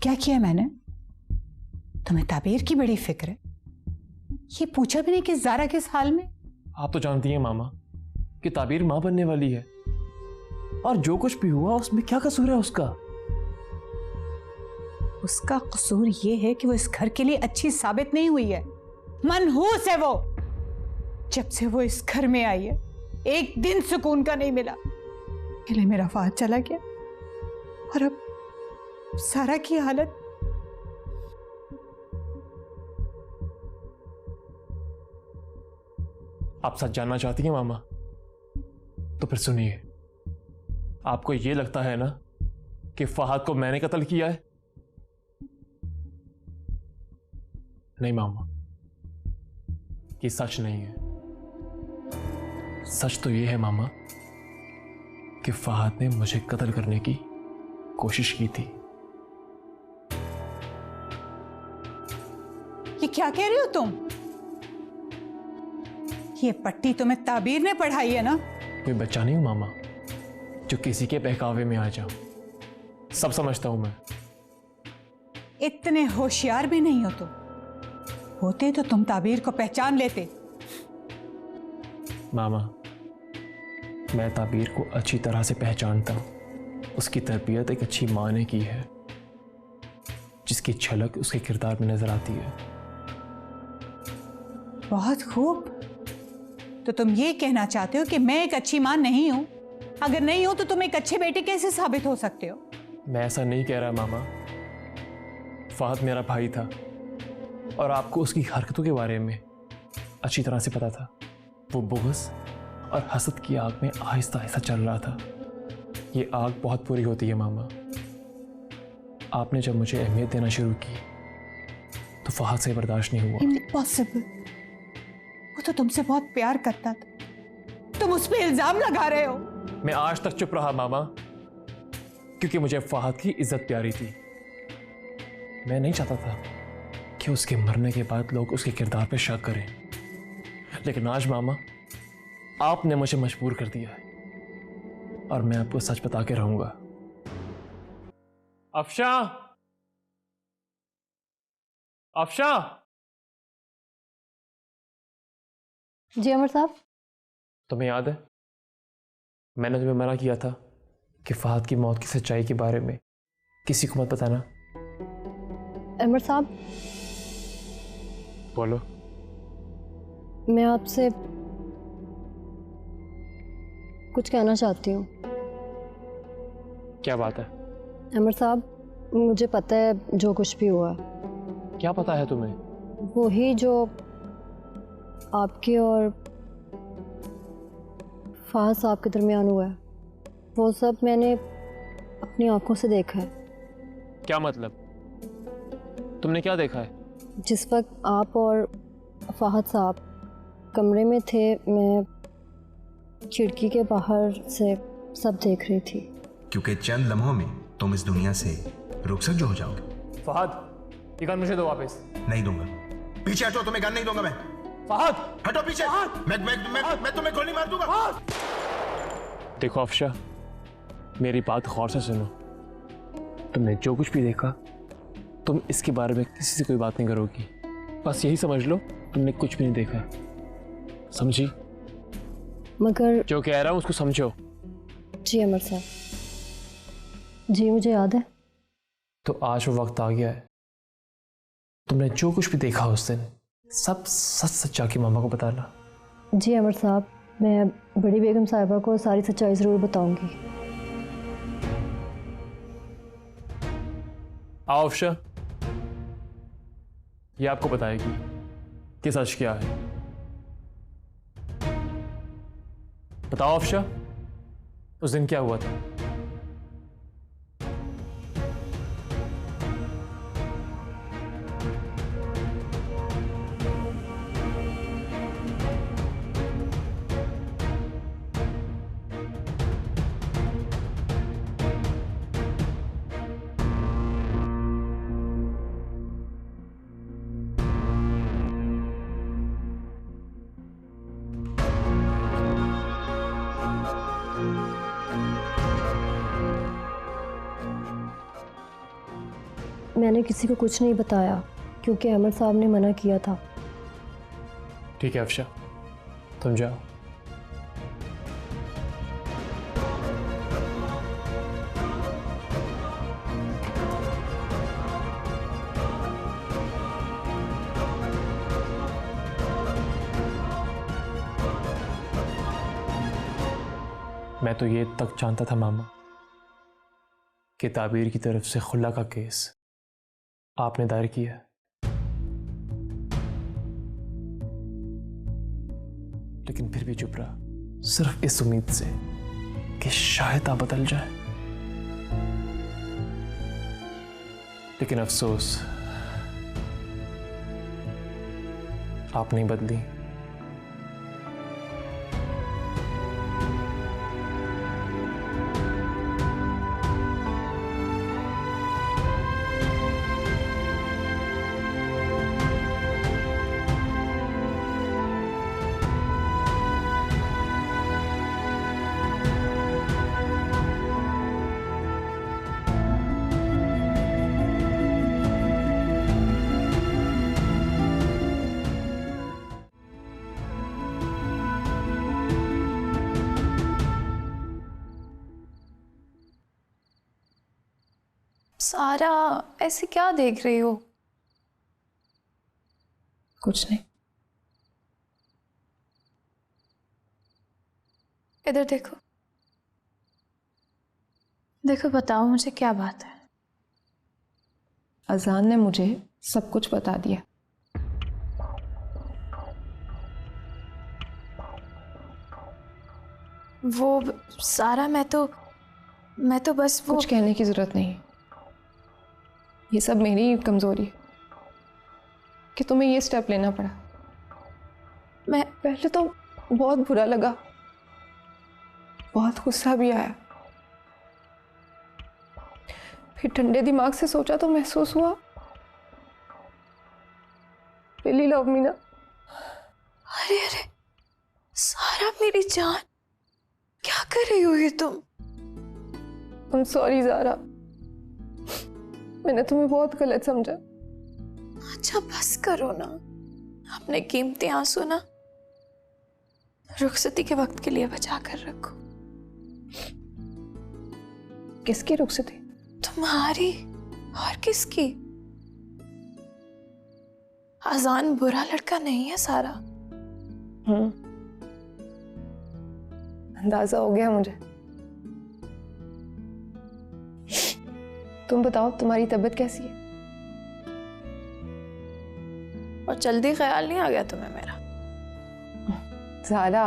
क्या किया मैंने? तुम्हें ताबीर की बड़ी फिक्र है, ये पूछा भी नहीं कि ज़ारा किस हाल में? आप तो जानती हैं मामा कि ताबीर माँ बनने वाली है, और जो कुछ भी हुआ उसमें क्या कसूर है उसका? उसका कसूर ये है कि वो इस घर के लिए अच्छी साबित नहीं हुई है। मनहूस है वो। जब से वो इस घर में आई है एक दिन सुकून का नहीं मिला। पहले मेरा फहद चला गया और अब सारा की हालत। आप सच जानना चाहती हैं मामा? तो फिर सुनिए, आपको ये लगता है ना कि फहद को मैंने कत्ल किया है? नहीं मामा, ये सच नहीं है। सच तो ये है मामा कि फहद ने मुझे कत्ल करने की कोशिश की थी। ये क्या कह रहे हो तुम? ये पट्टी तुम्हें ताबीर ने पढ़ाई है ना? कोई बच्चा नहीं हूं मामा जो किसी के बहकावे में आ जाऊं। सब समझता हूं मैं। इतने होशियार भी नहीं हो तुम। होते तो तुम ताबीर को पहचान लेते। मामा, मैं ताबीर को अच्छी तरह से पहचानता हूं। उसकी तरबियत एक अच्छी माँ ने की है, जिसकी झलक उसके किरदार में नजर आती है। बहुत खूब। तो तुम ये कहना चाहते हो कि मैं एक अच्छी मां नहीं हूं? अगर नहीं हो तो तुम एक अच्छे बेटे कैसे साबित हो सकते हो? मैं ऐसा नहीं कह रहा मामा। फहद मेरा भाई था और आपको उसकी हरकतों के बारे में अच्छी तरह से पता था। वो बुग़्ज़ और हसद की आग में आहिस्ता आहिस्ता चल रहा था। ये आग बहुत बुरी होती है मामा। आपने जब मुझे अहमियत देना शुरू की तो फहद से बर्दाश्त नहीं हुआ। इम्पॉसिबल। वो तो तुमसे बहुत प्यार करता था, तुम उस पर इल्जाम लगा रहे हो। मैं आज तक चुप रहा मामा, क्योंकि मुझे फहद की इज्जत प्यारी थी। मैं नहीं चाहता था कि उसके मरने के बाद लोग उसके किरदार पे शक करें, लेकिन आज मामा आपने मुझे मजबूर कर दिया है और मैं आपको सच बता के रहूंगा। अफशा, अफशा। जी अमर साहब। तुम्हें याद है मैंने तुम्हें मना किया था कि फहद की मौत की सच्चाई के बारे में किसी को मत बताना? अमर साहब, बोलो। मैं आपसे कुछ कहना चाहती हूँ। क्या बात है? अमर साहब, मुझे पता है जो कुछ भी हुआ। क्या पता है तुम्हें? वही जो आपके और फहद साहब के दरमियान हुआ है, वो सब मैंने अपनी आंखों से देखा है। क्या मतलब? तुमने क्या देखा है? जिस वक्त आप और फहद साहब कमरे में थे, मैं खिड़की के बाहर से सब देख रही थी। क्योंकि चंद लम्हों में तुम इस दुनिया से रुखसत जो हो जाओगे। फहद, ये गन मुझे दो वापस। नहीं दूंगा। पीछे हटो, तुम्हें गन नहीं दूंगा मैं। फहद, हटो पीछे। मैं तुम्हें गोली मार दूंगा। देखो अफशा, मेरी बात गौर से सुनो। तुमने जो कुछ भी देखा, तुम इसके बारे में किसी से कोई बात नहीं करोगी। बस यही समझ लो तुमने कुछ भी नहीं देखा। समझी? मगर जो कह रहा हूं उसको समझो। जी अमर साहब, जी मुझे याद है। तो आज वो वक्त आ गया है, तुमने जो कुछ भी देखा उस दिन सब सच सच जाके मामा को बताना। जी अमर साहब, मैं बड़ी बेगम साहिबा को सारी सच्चाई ज़रूर बताऊंगी। आओ अफशा, ये आपको बताएगी कि सच क्या है। बताओ अफशा, उस दिन क्या हुआ था? मैंने किसी को कुछ नहीं बताया क्योंकि अहमद साहब ने मना किया था। ठीक है अफशा, तुम जाओ। मैं तो ये तक जानता था मामा कि ताबीर की तरफ से खुला का केस आपने दायर किया है, लेकिन फिर भी चुप रहा, सिर्फ इस उम्मीद से कि शायद आप बदल जाए। लेकिन अफसोस, आप नहीं बदली। सारा, ऐसे क्या देख रही हो? कुछ नहीं। इधर देखो, देखो, बताओ मुझे क्या बात है। अजान ने मुझे सब कुछ बता दिया। वो सारा, मैं तो बस वो कुछ कहने की जरूरत नहीं। ये सब मेरी ही कमजोरी है कि तुम्हें ये स्टेप लेना पड़ा। मैं पहले तो बहुत बुरा लगा, बहुत गुस्सा भी आया, फिर ठंडे दिमाग से सोचा तो महसूस हुआ रियली लव मी ना। अरे अरे सारा, मेरी जान, क्या कर रही हो ये तुम? I'm sorry ज़ारा, मैंने तुम्हें बहुत गलत समझा। अच्छा बस करो ना, अपने कीमती आंसू ना रुखसती के वक्त के लिए बचा कर रखो। किसकी रुखसती? तुम्हारी और किसकी? अजान बुरा लड़का नहीं है सारा। अंदाजा हो गया मुझे। तुम बताओ, तुम्हारी तबीयत कैसी है? और जल्दी ख्याल नहीं आ गया तुम्हें मेरा? Zaara,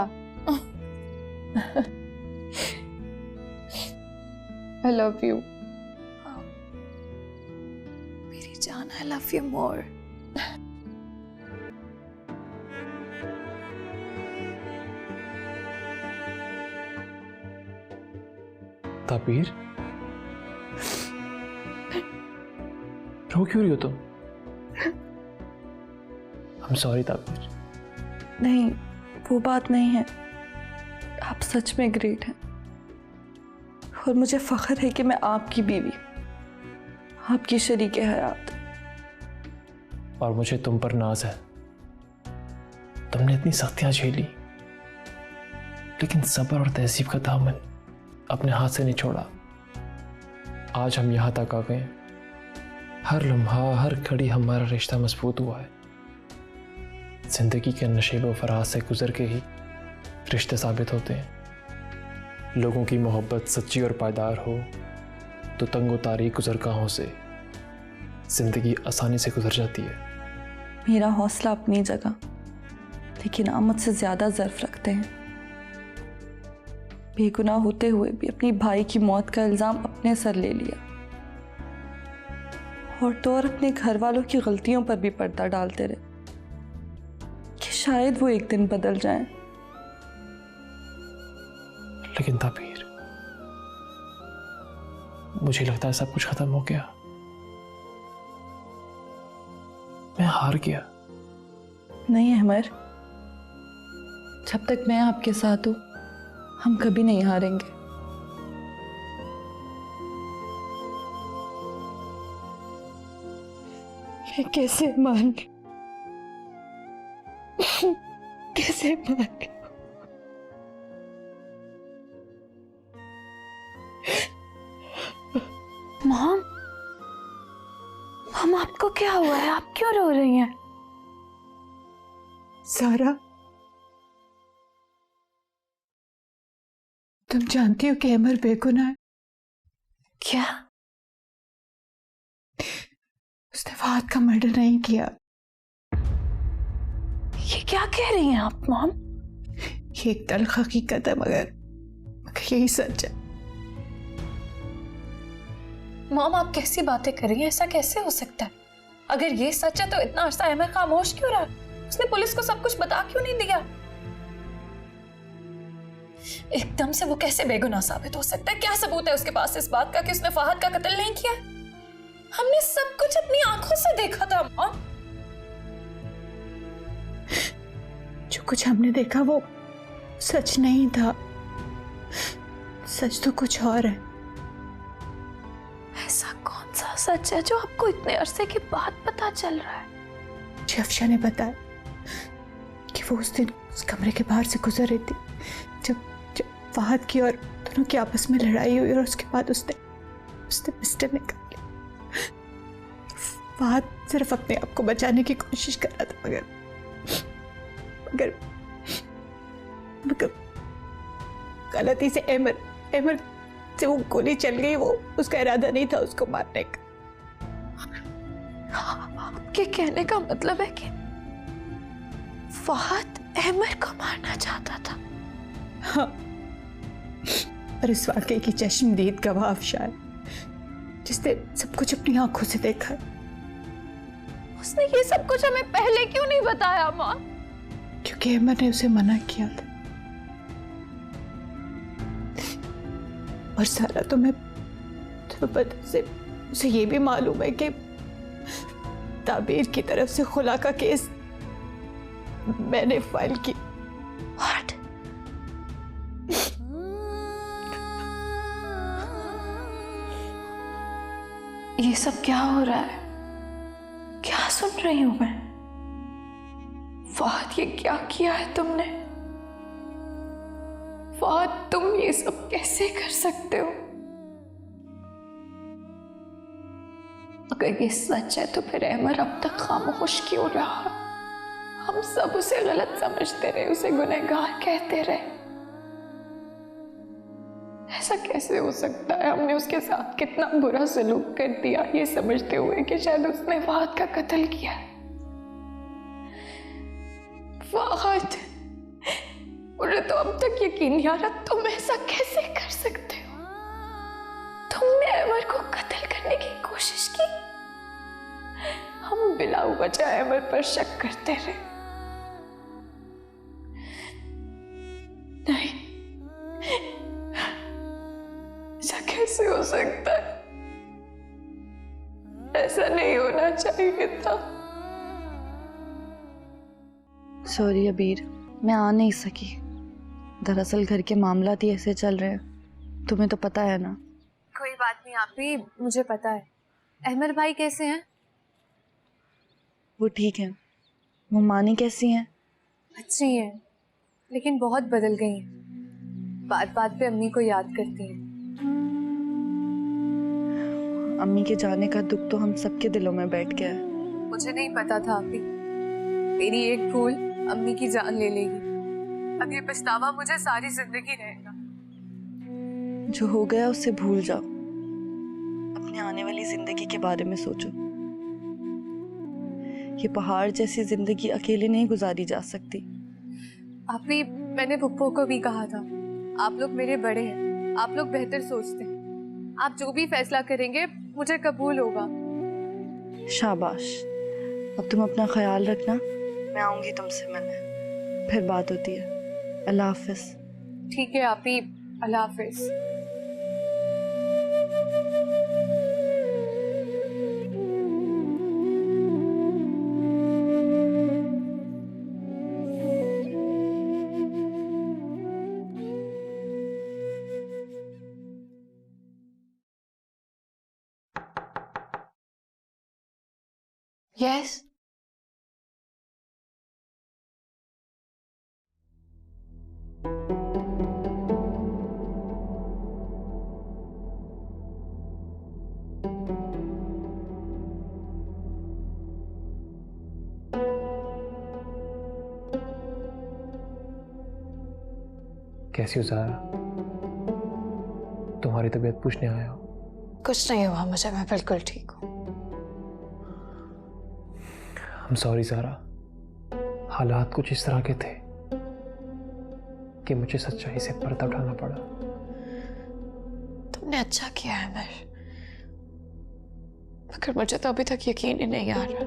I love you. मेरी जान, I love you more. ताबीर, रो क्यों रही हो तुम? I'm sorry ताबीर। नहीं, वो बात नहीं है। आप सच में ग्रेट हैं और मुझे फख्र है कि मैं आपकी बीवी, आपकी शरीके हयात। और मुझे तुम पर नाज है। तुमने इतनी सख्तियां झेली, लेकिन सब्र और तहजीब का दामन अपने हाथ से नहीं छोड़ा। आज हम यहाँ तक आ गए। हर लम्हा, हर घड़ी हमारा रिश्ता मजबूत हुआ है। जिंदगी के नशेब व फराज से गुजर के ही रिश्ते साबित होते हैं। लोगों की मोहब्बत सच्ची और पायदार हो तो तंग व तारीक गुजरगाहों से जिंदगी आसानी से गुजर जाती है। मेरा हौसला अपनी जगह, लेकिन आप मुझसे ज़्यादा ज़र्फ रखते हैं। बेगुनाह होते हुए भी अपनी भाई की मौत का इल्ज़ाम अपने सर ले लिया, और अपने घर वालों की गलतियों पर भी पर्दा डालते रहे कि शायद वो एक दिन बदल जाएं। लेकिन ताबीर, मुझे लगता है सब कुछ खत्म हो गया। मैं हार गया। नहीं अहमर, जब तक मैं आपके साथ हूं, हम कभी नहीं हारेंगे। मैं कैसे मान कैसे मान मॉम, मॉम आपको क्या हुआ है? आप क्यों रो रही हैं? सारा, तुम जानती हो कि अमर बेगुनाह है। क्या? उसने फहद का मर्डर नहीं किया। ये क्या कह रही हैं आप मॉम? ये एक तल्ख हकीकत है, मगर यही सच है। मॉम आप कैसी बातें कर रही हैं? ऐसा कैसे हो सकता है? अगर ये सच है तो इतना अरसा अहमद खामोश क्यों रहा? उसने पुलिस को सब कुछ बता क्यों नहीं दिया? एकदम से वो कैसे बेगुनाह साबित हो सकता है? क्या सबूत है उसके पास इस बात का कि उसने फहद का कत्ल नहीं किया? हमने सब कुछ अपनी आंखों से देखा था मॉम। जो कुछ हमने देखा वो सच नहीं था। सच तो कुछ और है। ऐसा कौन सा सच है जो आपको इतने अरसे के बाद पता चल रहा है? मुझे अफशा ने बताया कि वो उस दिन उस कमरे के बाहर से गुजर रही थी जब फहद की और दोनों की आपस में लड़ाई हुई, और उसके बाद उसने पिस्टल निकाल लिया। फहद सिर्फ अपने आप को बचाने की कोशिश कर रहा था, मगर गलती से अमर से वो गोली चल गई। वो उसका इरादा नहीं था उसको मारने का। आपके कहने का मतलब है कि फहद अहमद को मारना चाहता था? हाँ, और इस वाकये की चश्मदीद गवाह अफशा है, जिसने सब कुछ अपनी आंखों से देखा। उसने ये सब कुछ हमें पहले क्यों नहीं बताया माँ? क्योंकि अमर ने उसे मना किया था। और सारा तुम्हें पता से उसे ये भी मालूम है कि ताबीर की तरफ से खुला का केस मैंने फाइल की। What? ये सब क्या हो रहा है? क्या सुन रही हूं मैं? फहद, ये क्या किया है तुमने? फहद, तुम ये सब कैसे कर सकते हो? अगर ये सच है तो फिर अहमद अब तक खामोश क्यों रहा? हम सब उसे गलत समझते रहे, उसे गुनहगार कहते रहे। ऐसा कैसे हो सकता है? हमने उसके साथ कितना बुरा सलूक कर दिया ये समझते हुए कि शायद उसने फहद का कत्ल किया। फहद, मुझे तो अब तक यकीन नहीं आ रहा तुम ऐसा कैसे कर सकते हो? तुमने अमर को कत्ल करने की कोशिश की। हम बिला वजह अमर पर शक करते रहे। नहीं, ऐसा कैसे हो सकता है? ऐसा नहीं होना चाहिए था। सॉरी अबीर, मैं आ नहीं सकी। दरअसल घर के मामलात ही ऐसे चल रहे हैं, तुम्हें तो पता है ना। कोई बात नहीं आपी, मुझे पता है। अहमद भाई कैसे हैं? वो ठीक है। वो मानी कैसी हैं? अच्छी हैं, लेकिन बहुत बदल गई हैं। बात बात पे अम्मी को याद करती हैं। अम्मी के जाने का दुख तो हम सबके दिलों में बैठ गया है। मुझे नहीं पता था आपी, मेरी एक भूल अम्मी की जान ले लेगी। अब ये पछतावा मुझे सारी जिंदगी रहेगा। जो हो गया उसे भूल जाओ। अपने आने वाली जिंदगी के बारे में सोचो। ये पहाड़ जैसी जिंदगी अकेले नहीं गुजारी जा सकती। आपी, मैंने पुप्पो को भी कहा था, आप लोग मेरे बड़े हैं, आप लोग बेहतर सोचते हैं। आप जो भी फैसला करेंगे मुझे कबूल होगा। शाबाश। अब तुम अपना ख्याल रखना, मैं आऊंगी तुमसे मिलने, फिर बात होती है। अल्लाह हाफिज। ठीक है आपी, अल्लाह हाफिज। यस। कैसी हो ज़ारा? तुम्हारी तबीयत पूछने आया हो। कुछ नहीं हुआ मुझे, मैं बिल्कुल ठीक हूँ। I'm sorry ज़ारा, हालात कुछ इस तरह के थे कि मुझे सच्चाई से पर्दा उठाना पड़ा। तुमने अच्छा किया है अमर, मगर मुझे तो अभी तक यकीन ही नहीं आ रहा।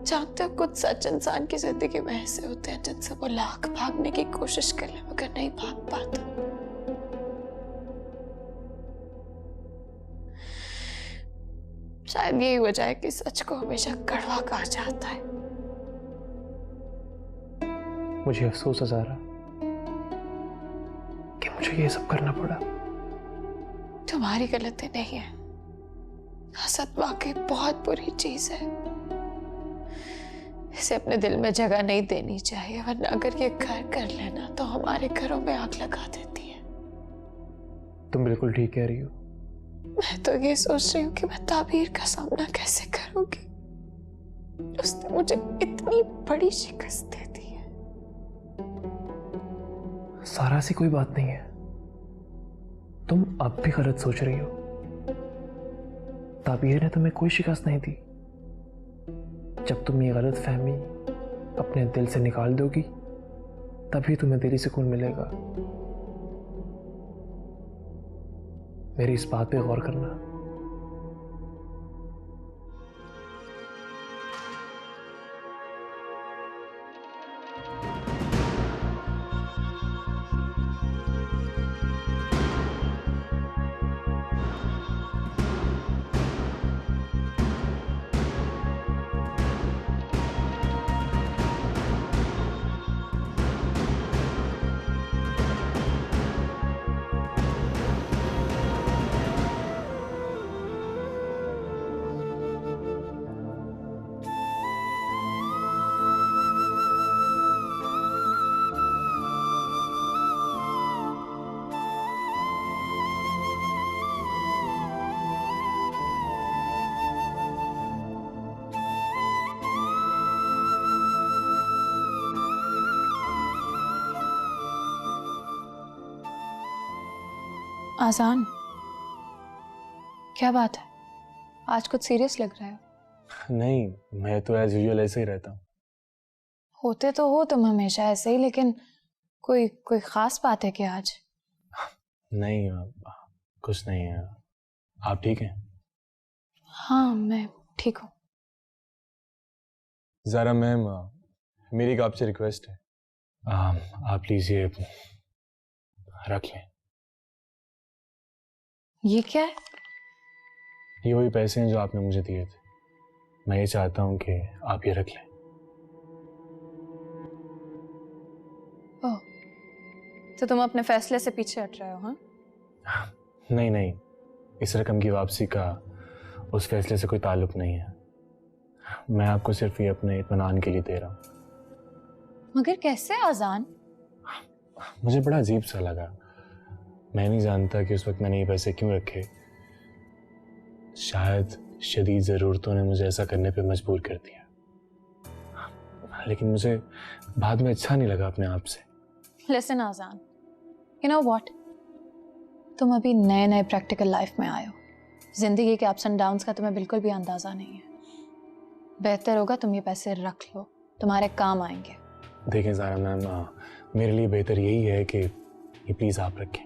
जानते हो, कुछ सच इंसान की जिंदगी में ऐसे होते हैं जिनसे वो लाख भागने की कोशिश कर ले मगर नहीं भाग पाता। शायद यही वजह है कि सच को हमेशा कड़वा कहा जाता है। मुझे अफसोस है ज़ारा कि मुझे ये सब करना पड़ा। तुम्हारी गलती नहीं है, हसद वाकई बहुत बुरी चीज है। इसे अपने दिल में जगह नहीं देनी चाहिए, वरना अगर ये घर कर लेना तो हमारे घरों में आग लगा देती है। तुम बिल्कुल ठीक कह रही हो। मैं तो ये सोच रही हूँ कि मैं ताबीर का सामना कैसे करूंगी। उसने मुझे इतनी बड़ी शिकस्त दे दी है। सारा सी कोई बात नहीं है, तुम अब भी गलत सोच रही हो। ताबीर ने तुम्हें कोई शिकस्त नहीं दी। जब तुम ये गलत फहमी अपने दिल से निकाल दोगी तभी तुम्हें दिली सुकून मिलेगा। मेरी इस बात पे गौर करना। आसान, क्या बात है? आज कुछ सीरियस लग रहा है। नहीं, मैं तो एज यूजुअल ऐसे ही रहता हूँ। होते तो हो तुम हमेशा ऐसे ही, लेकिन कोई खास बात है क्या आज? नहीं, कुछ नहीं है। आप ठीक हैं? हाँ, मैं ठीक हूँ। ज़ारा मैम, मेरी एक आपसे रिक्वेस्ट है। आप प्लीज ये रख लें। ये क्या है? ये वही पैसे हैं जो आपने मुझे दिए थे। मैं ये चाहता हूँ कि आप ये रख लें। ओह, तो तुम अपने फैसले से पीछे हट रहे हो? हाँ, नहीं नहीं, इस रकम की वापसी का उस फैसले से कोई ताल्लुक नहीं है। मैं आपको सिर्फ ये अपने इत्मीनान के लिए दे रहा हूँ। मगर कैसे आजान? मुझे बड़ा अजीब सा लगा। मैं नहीं जानता कि उस वक्त मैंने ये पैसे क्यों रखे। शायद शदीद ज़रूरतों ने मुझे ऐसा करने पे मजबूर कर दिया, लेकिन मुझे बाद में अच्छा नहीं लगा अपने आप से। लिसन आजान, यू नो व्हाट, तुम अभी नए नए प्रैक्टिकल लाइफ में आए हो। जिंदगी के अप्स एंड डाउन्स का तुम्हें बिल्कुल भी अंदाजा नहीं है। बेहतर होगा तुम ये पैसे रख लो, तुम्हारे काम आएंगे। देखें ज़ारा मैम, मेरे लिए बेहतर यही है कि ये प्लीज़ आप रखें।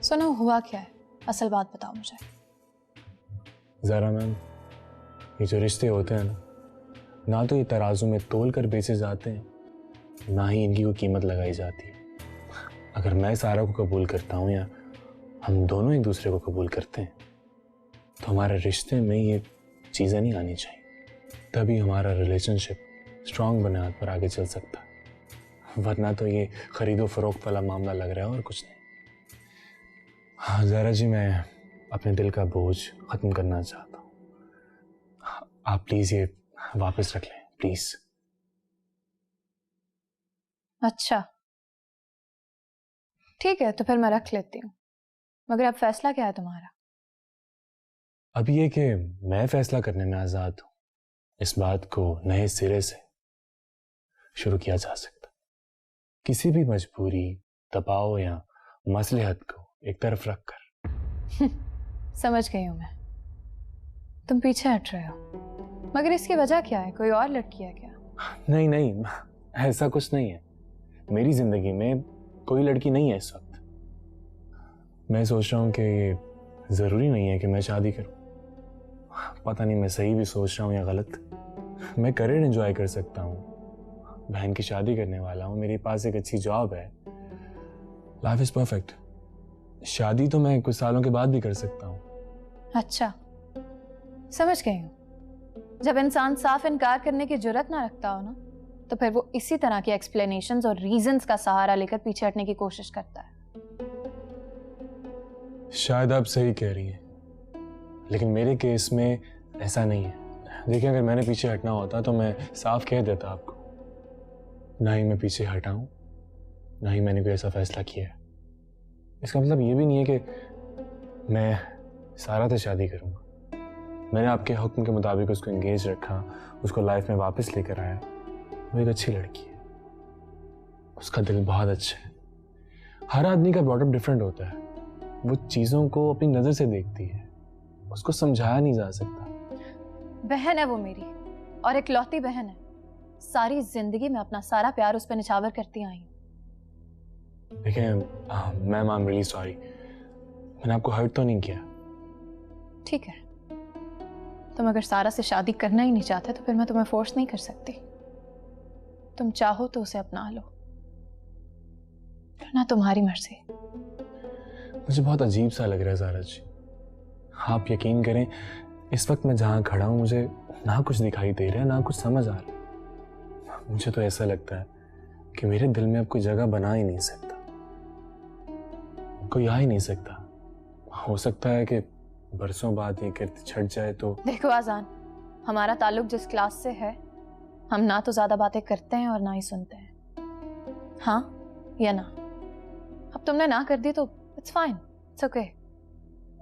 सुनो, हुआ क्या है? असल बात बताओ मुझे। ज़ारा मैम, ये जो रिश्ते होते हैं ना तो ये तराजू में तोल कर बेचे जाते हैं, ना ही इनकी कोई कीमत लगाई जाती है। अगर मैं सारा को कबूल करता हूँ या हम दोनों एक दूसरे को कबूल करते हैं तो हमारे रिश्ते में ये चीज़ें नहीं आनी चाहिए। तभी हमारा रिलेशनशिप स्ट्रांग बुनियाद पर आगे चल सकता है, वरना तो ये खरीदो फरोख्त वाला मामला लग रहा है और कुछ नहीं। हाँ ज़ारा जी, मैं अपने दिल का बोझ ख़त्म करना चाहता हूँ। आप प्लीज़ ये वापस रख लें, प्लीज़। अच्छा ठीक है, तो फिर मैं रख लेती हूँ, मगर अब फैसला क्या है तुम्हारा? अब ये कि मैं फैसला करने में आज़ाद हूँ। इस बात को नए सिरे से शुरू किया जा सकता। किसी भी मजबूरी, दबाव या मसलहत को एक तरफ रखकर। समझ गई हूँ मैं, तुम पीछे हट रहे हो, मगर इसकी वजह क्या है? कोई और लड़की है क्या? नहीं नहीं, ऐसा कुछ नहीं है। मेरी जिंदगी में कोई लड़की नहीं है इस वक्त। मैं सोच रहा हूँ कि ये जरूरी नहीं है कि मैं शादी करूँ। पता नहीं मैं सही भी सोच रहा हूँ या गलत। मैं करियर एंजॉय कर सकता हूँ, बहन की शादी करने वाला हूँ, मेरे पास एक अच्छी जॉब है, लाइफ इज परफेक्ट। शादी तो मैं कुछ सालों के बाद भी कर सकता हूँ। अच्छा समझ गई हूँ। जब इंसान साफ इनकार करने की जुर्रत ना रखता हो ना, तो फिर वो इसी तरह की एक्सप्लेनेशंस और रीजंस का सहारा लेकर पीछे हटने की कोशिश करता है। शायद आप सही कह रही हैं, लेकिन मेरे केस में ऐसा नहीं है। देखिए, अगर मैंने पीछे हटना होता तो मैं साफ कह देता आपको। ना ही मैं पीछे हटा हूं, ना ही मैंने कोई ऐसा फैसला किया है। इसका मतलब ये भी नहीं है कि मैं सारा से शादी करूंगा। मैंने आपके हुक्म के मुताबिक उसको एंगेज रखा, उसको लाइफ में वापस लेकर आया। वो एक अच्छी लड़की है, उसका दिल बहुत अच्छा है। हर आदमी का ब्रॉटअप डिफरेंट होता है, वो चीज़ों को अपनी नज़र से देखती है, उसको समझाया नहीं जा सकता। बहन है वो मेरी, और इकलौती बहन है। सारी जिंदगी में अपना सारा प्यार उस पर निछावर करती आई हूँ। देखें ma'am, I am really sorry, मैंने आपको हर्ट तो नहीं किया। ठीक है, तुम अगर सारा से शादी करना ही नहीं चाहते तो फिर मैं तुम्हें फोर्स नहीं कर सकती। तुम चाहो तो उसे अपना लो, ना तुम्हारी मर्जी। मुझे बहुत अजीब सा लग रहा है ज़ारा जी। आप यकीन करें, इस वक्त मैं जहाँ खड़ा हूँ मुझे ना कुछ दिखाई दे रहा है, ना कुछ समझ आ रहा है। मुझे तो ऐसा लगता है कि मेरे दिल में अब कोई जगह बना ही नहीं सकता, कोई आ ही नहीं सकता। हो सकता है कि बरसों बाद ये कीर्ति छट जाए तो। देखो आजान, हमारा ताल्लुक जिस क्लास से है, हम ना तो ज्यादा बातें करते हैं और ना ही सुनते हैं। हाँ या ना? अब तुमने ना कर दी तो इट्स फाइन, इट्स ओके।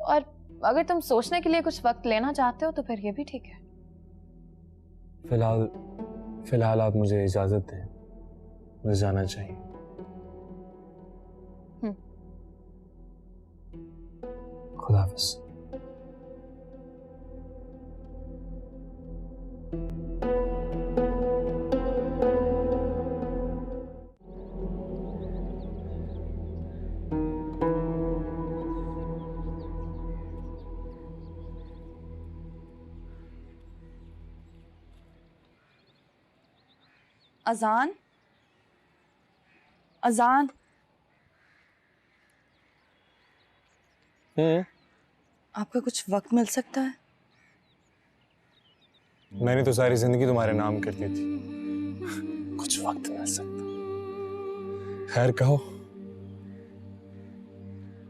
और अगर तुम सोचने के लिए कुछ वक्त लेना चाहते हो तो फिर ये भी ठीक है। फिलहाल आप मुझे इजाजत दें, मुझे जाना चाहिए। खुदा हाफिज़। अजान, अजान। आपका कुछ वक्त मिल सकता है? मैंने तो सारी जिंदगी तुम्हारे नाम कर दी थी, कुछ वक्त मिल सकता? खैर कहो।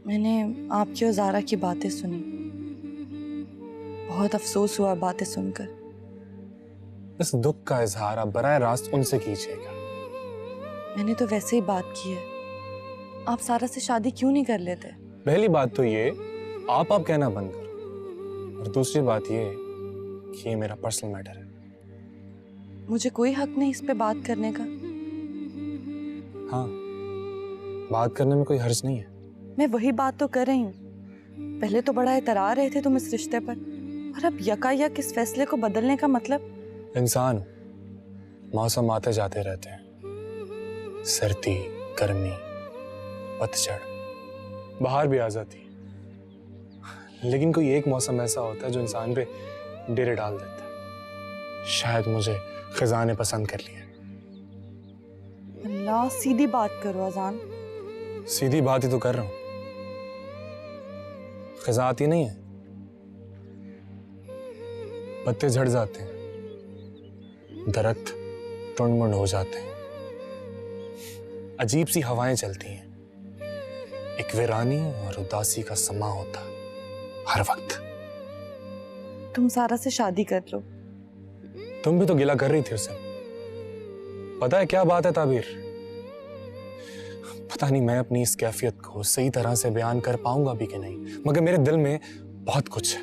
मैंने आपकी और ज़ारा की बातें सुनी, बहुत अफसोस हुआ बातें सुनकर। इस दुख का इजहार आप बराह रास्त उनसे कीजिएगा। मैंने तो वैसे ही बात की है, आप सारा से शादी क्यों नहीं कर लेते? पहली बात तो ये, आप कहना बंद करो, और दूसरी बात ये कि ये मेरा पर्सनल मैटर है। मुझे कोई हक नहीं इस पे बात करने का। हाँ, बात करने में कोई हर्ज नहीं है। मैं वही बात तो कर रही हूँ। पहले तो बड़ा इतरा रहे थे तुम इस रिश्ते पर, और अब यकायक इस फैसले को बदलने का मतलब? इंसान, मौसम आते जाते रहते हैं, सर्दी, गर्मी, पतझड़, बाहर भी आ जाती है। लेकिन कोई एक मौसम ऐसा होता है जो इंसान पे डेरे डाल देता है। शायद मुझे खिज़ा ने पसंद कर लिया। अल्लाह, सीधी बात करो अजान। सीधी बात ही तो कर रहा हूं। खिज़ा आती नहीं है, पत्ते झड़ जाते हैं, दरख्त टुंड-मुंड हो जाते हैं, अजीब सी हवाएं चलती हैं, एक वीरानी और उदासी का समा होता है हर वक्त। तुम सारा से शादी कर लो। तुम भी तो गिला कर रही थी उससे। पता है क्या बात है ताबीर, पता नहीं मैं अपनी इस कैफियत को सही तरह से बयान कर पाऊंगा भी कि नहीं, मगर मेरे दिल में बहुत कुछ है,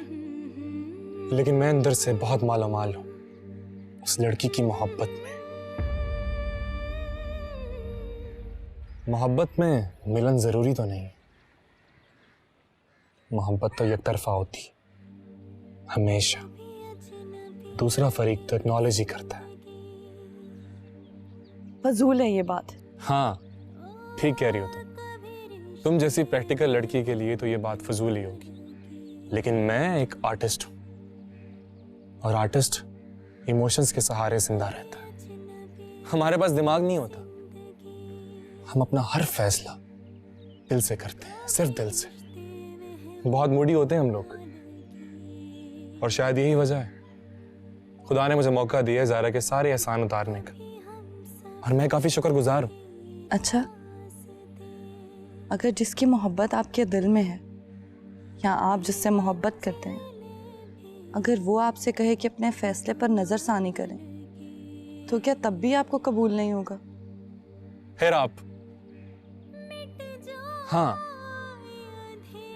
लेकिन मैं अंदर से बहुत मालामाल हूं उस लड़की की मोहब्बत में। मोहब्बत में मिलन जरूरी तो नहीं, मोहब्बत तो एक तरफा होती हमेशा, दूसरा फरीक तो एक्नॉलेज ही करता है। फजूल है ये बात। हाँ ठीक कह रही हो तुम जैसी प्रैक्टिकल लड़की के लिए तो ये बात फजूल ही होगी, लेकिन मैं एक आर्टिस्ट हूं और आर्टिस्ट इमोशंस के सहारे जिंदा रहता है। हमारे पास दिमाग नहीं होता, हम अपना हर फैसला दिल से करते हैं, सिर्फ दिल से। बहुत मूडी होते हैं हम लोग और शायद यही वजह है खुदा ने मुझे मौका दिया है ज़ारा के सारे एहसान उतारने का, और मैं काफी शुक्रगुजार हूं। अच्छा, अगर जिसकी मोहब्बत आपके दिल में है या आप जिससे मोहब्बत करते हैं, अगर वो आपसे कहे कि अपने फैसले पर नजरसानी करें, तो क्या तब भी आपको कबूल नहीं होगा? फिर आप, हाँ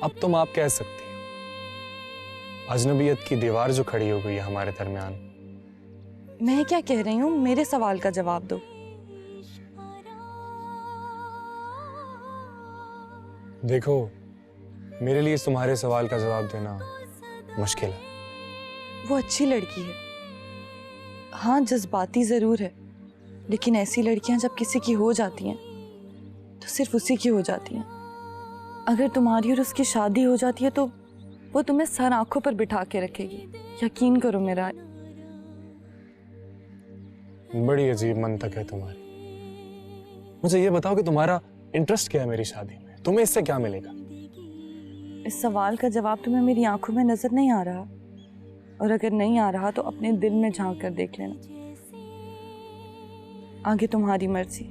अब तुम आप कह सकती हो। अजनबियत की दीवार जो खड़ी हो गई है हमारे दरमियान। मैं क्या कह रही हूँ, मेरे सवाल का जवाब दो। देखो, मेरे लिए तुम्हारे सवाल का जवाब देना मुश्किल है। वो अच्छी लड़की है, हाँ जज्बाती जरूर है, लेकिन ऐसी लड़कियां जब किसी की हो जाती हैं तो सिर्फ उसी की हो जाती हैं। अगर तुम्हारी और उसकी शादी हो जाती है तो वो तुम्हें सर आंखों पर बिठा के रखेगी, यकीन करो मेरा। बड़ी अजीब मंतक है तुम्हारी। मुझे ये बताओ कि तुम्हारा इंटरेस्ट क्या है मेरी शादी में, तुम्हें इससे क्या मिलेगा? इस सवाल का जवाब तुम्हें मेरी आंखों में नजर नहीं आ रहा, और अगर नहीं आ रहा तो अपने दिल में झांक कर देख लेना। आगे तुम्हारी मर्जी।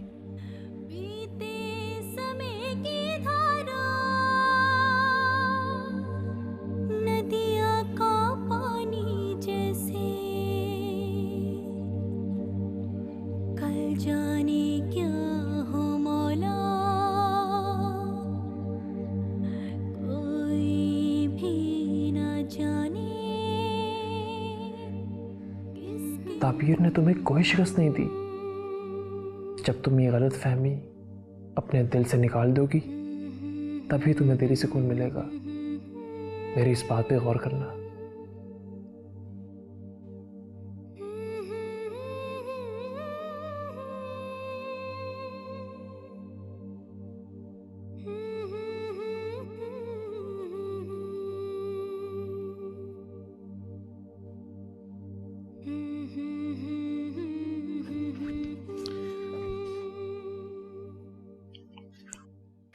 ताबीर ने तुम्हें कोई शिकस्त नहीं दी। जब तुम ये गलत फहमी अपने दिल से निकाल दोगी तभी तुम्हें दिली सुकून मिलेगा। मेरी इस बात पे गौर करना।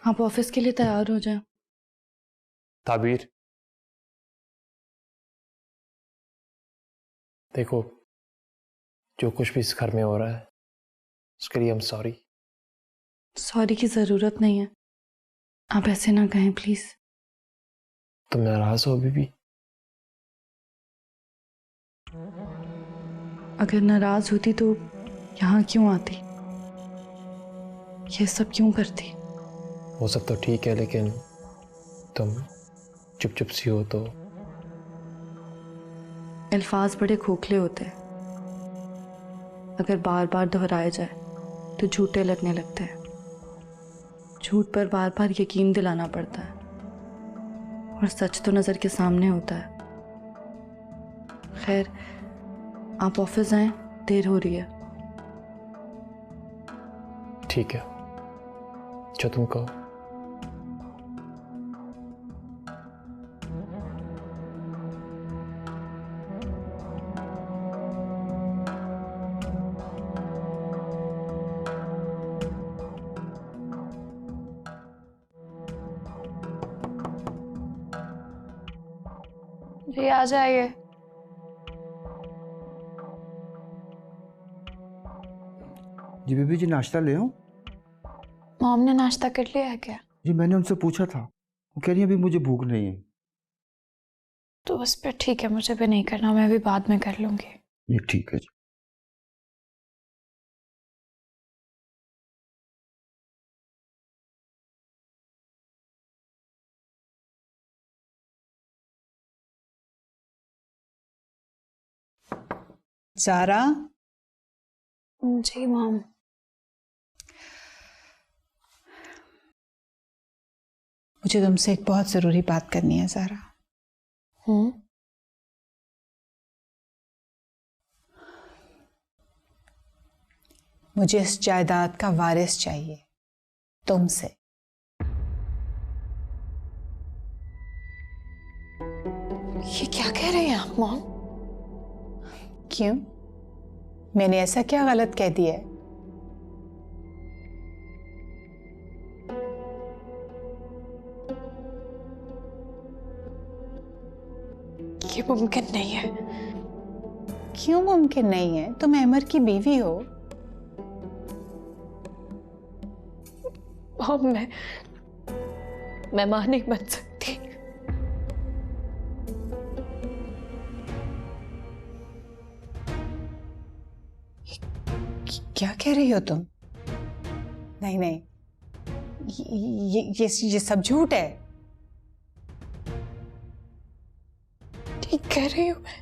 आप ऑफिस के लिए तैयार हो जाएं। ताबीर, देखो जो कुछ भी इस घर में हो रहा है उसके लिए हम सॉरी। सॉरी की जरूरत नहीं है, आप ऐसे ना कहें प्लीज। तुम नाराज हो अभी भी? अगर नाराज होती तो यहाँ क्यों आती, ये सब क्यों करती? वो सब तो ठीक है, लेकिन तुम चुप चुप सी हो तो। अल्फाज बड़े खोखले होते हैं, अगर बार बार दोहराए जाए तो झूठे लगने लगते हैं। झूठ पर बार बार यकीन दिलाना पड़ता है, और सच तो नज़र के सामने होता है। खैर, आप ऑफिस आएं, देर हो रही है। ठीक है, जो तुम कहो। जी आ जाइए। जी बीबी जी, नाश्ता ले आऊं? मॉम ने नाश्ता कर लिया है क्या? जी मैंने उनसे पूछा था, वो कह रही अभी मुझे भूख नहीं है। तो बस फिर ठीक है, मुझे भी नहीं करना, मैं भी बाद में कर लूंगी। ये ठीक है जी। ज़ारा। जी मॉम। मुझे तुमसे एक बहुत ज़रूरी बात करनी है ज़ारा। मुझे इस जायदाद का वारिस चाहिए तुमसे। ये क्या कह रहे हैं आप मॉम? क्यों? मैंने ऐसा क्या गलत कह दिया है? ये मुमकिन नहीं है। क्यों मुमकिन नहीं है? तुम अहमर की बीवी हो। मॉम मैं मां नहीं बन सकती। क्या कह रही हो तुम? नहीं नहीं, ये सब झूठ है। ठीक कह रही हूं मैं।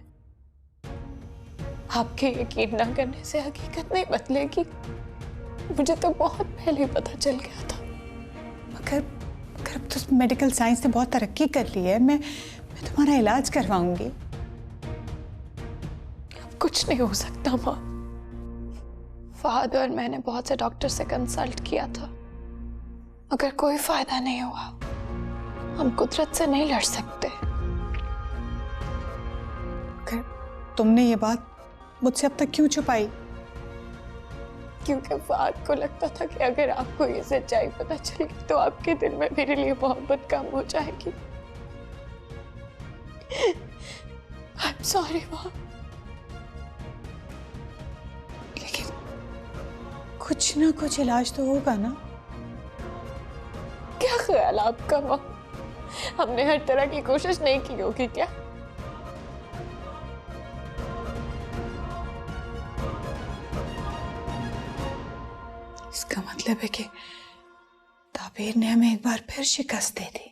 आपके यकीन ना करने से हकीकत नहीं बदलेगी। मुझे तो बहुत पहले ही पता चल गया था। मगर अब तो मेडिकल साइंस ने बहुत तरक्की कर ली है। मैं तुम्हारा इलाज करवाऊंगी। अब कुछ नहीं हो सकता माँ। फहद और मैंने बहुत से डॉक्टर से कंसल्ट किया था, मगर कोई फायदा नहीं हुआ। हम कुदरत से नहीं लड़ सकते। तुमने ये बात मुझसे अब तक क्यों छुपाई? क्योंकि फहद को लगता था कि अगर आपको ये सच्चाई पता चलेगी तो आपके दिल में मेरे लिए मोहब्बत कम हो जाएगी। I'm sorry माँ। लेकिन कुछ ना कुछ इलाज तो होगा ना? क्या ख्याल आपका माँ? हमने हर तरह की कोशिश नहीं की होगी क्या? इसका मतलब है कि ताबीर ने हमें एक बार फिर शिकस्त दे दी।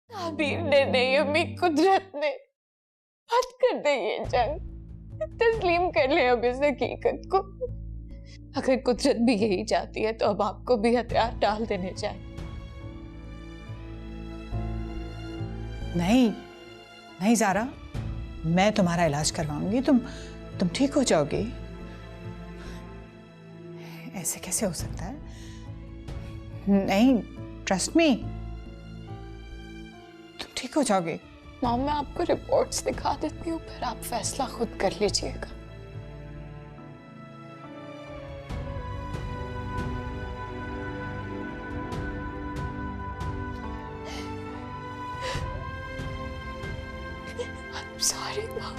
ताबीर ने नहीं, हमें कुदरत ने। बंद कर दे ये जंग। तस्लीम कर ले अब इस हकीकत को। अगर कुदरत भी यही चाहती है तो अब आपको भी हथियार डाल देने चाहिए। नहीं नहीं ज़ारा, मैं तुम्हारा इलाज करवाऊंगी। तुम ठीक हो जाओगी। ऐसे कैसे हो सकता है? नहीं, ट्रस्ट मी, तुम ठीक हो जाओगे। मॉम मैं आपको रिपोर्ट्स दिखा देती हूँ, फिर आप फैसला खुद कर लीजिएगा। I'm sorry mom.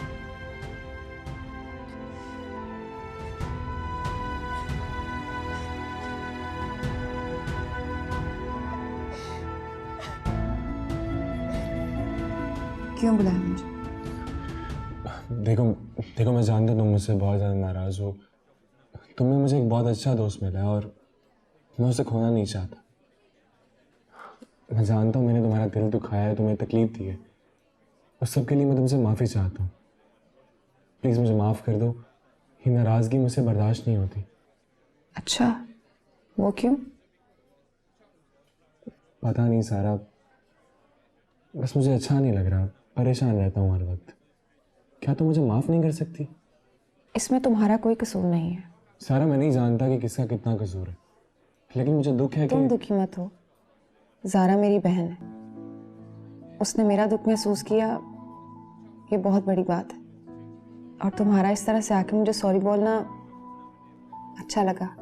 क्यों बुलाया मुझे? देखो मैं जानता हूँ तुम मुझसे बहुत ज़्यादा नाराज़ हो। तुम्हें मुझे एक बहुत अच्छा दोस्त मिला है और मैं उसे खोना नहीं चाहता। मैं जानता हूँ मैंने तुम्हारा दिल दुखाया है, तुम्हें तकलीफ दी है। उस सब के लिए मैं तुमसे माफ़ी चाहता हूँ। प्लीज़ मुझे माफ़ कर दो। ये नाराज़गी मुझसे बर्दाश्त नहीं होती। अच्छा, वो क्यों? पता नहीं सारा, बस मुझे अच्छा नहीं लग रहा। परेशान रहता हूँ हर वक्त। क्या तुम मुझे माफ़ नहीं कर सकती? इसमें तुम्हारा कोई कसूर नहीं है। सारा मैं नहीं जानता कि किसका कितना कसूर है, लेकिन मुझे दुख है कि तुम दुखी मत हो। ज़ारा मेरी बहन है, उसने मेरा दुख महसूस किया, ये बहुत बड़ी बात है। और तुम्हारा इस तरह से आके मुझे सॉरी बोलना अच्छा लगा।